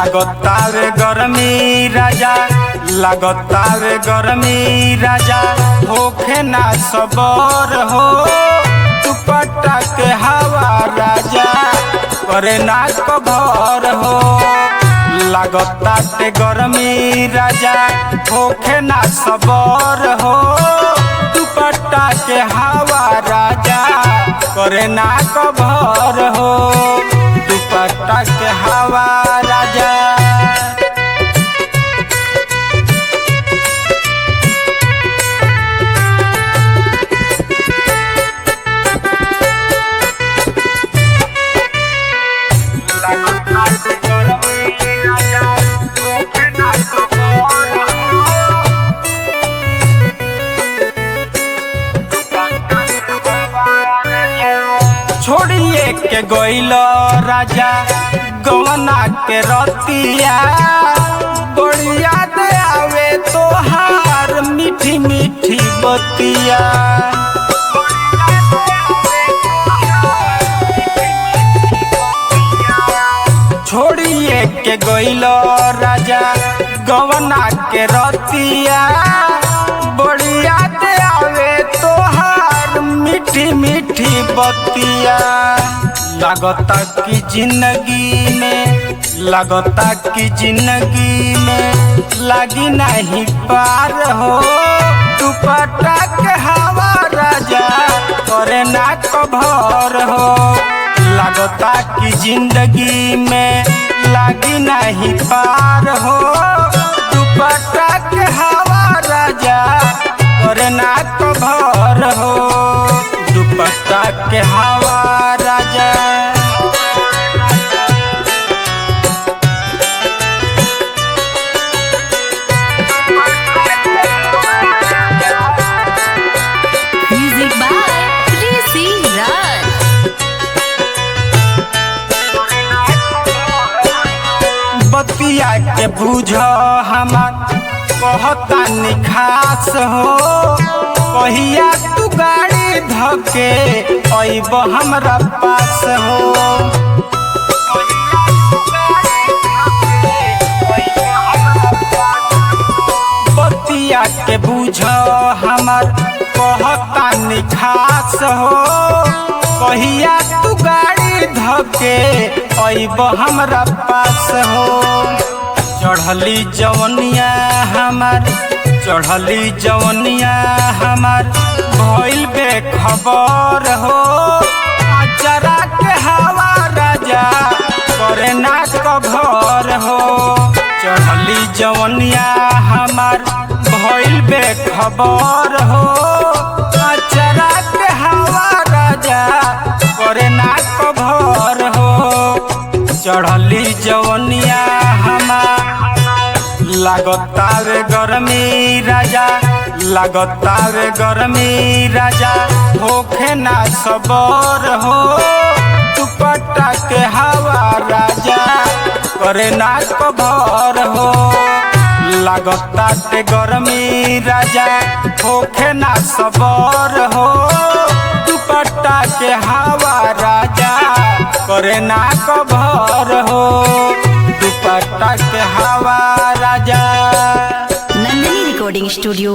लागतावे गरमी राजा, लागतावे गरमी राजा, होखे ना सबर हो। दुपट्टा के हवा राजा करे ना कभर हो। लागताटे गरमी राजा, होखे ना सबर हो। दुपट्टा के हवा राजा करे ना कभर हो। दुपट्टा के हवा राजा छोड़िए के गइल राजा गवना के रतिया, बड़ी याद आवे तोहार मीठी मीठी बतिया। छोड़िए के गइल राजा गवना के रतिया, बड़ी याद आवे तोहार मीठी मीठी बतिया। लागता की जिंदगी में, लागता की जिंदगी में लागी नहीं पार हो। दुपट्टा के हवा राजा करे ना कभर हो। लागता की जिंदगी में लागी नहीं पार हो। दुपट्टा के हवा राजा करे ना कभर हो। दुपट्टा के हवा राजा म्यूजिक बाय ऋषि राज। बतिया के बुझ हमार कहता निखास हो। कहिया तू गाड़ी धके अइब हमरा पास हो। बतिया के बुझ हमार कहता निखास हो। कहिया तू गाड़ी धके अइब हमरा पास हो। चढ़ली जवनिया हमार, चढ़ली जवनिया हमार भइल बेखबर हो। अचरा के हवा राजा करे ना कभर हो। चढ़ली जवनिया हमार भइल बेखबर हो। अचरा के हवा राजा करे ना कभर हो। चढ़ली जवनिया हमार लागतावे गरमी राजा, लागतावे गरमी राजा, होखे ना सबर हो। दुपट्टा के हवा राजा करे ना कभर हो। लागताटे गरमी राजा, होखे ना सबर हो। दुपट्टा के हवा राजा करे ना कभर हो। दुपट्टा के हवा राजा। Nandini recording studio.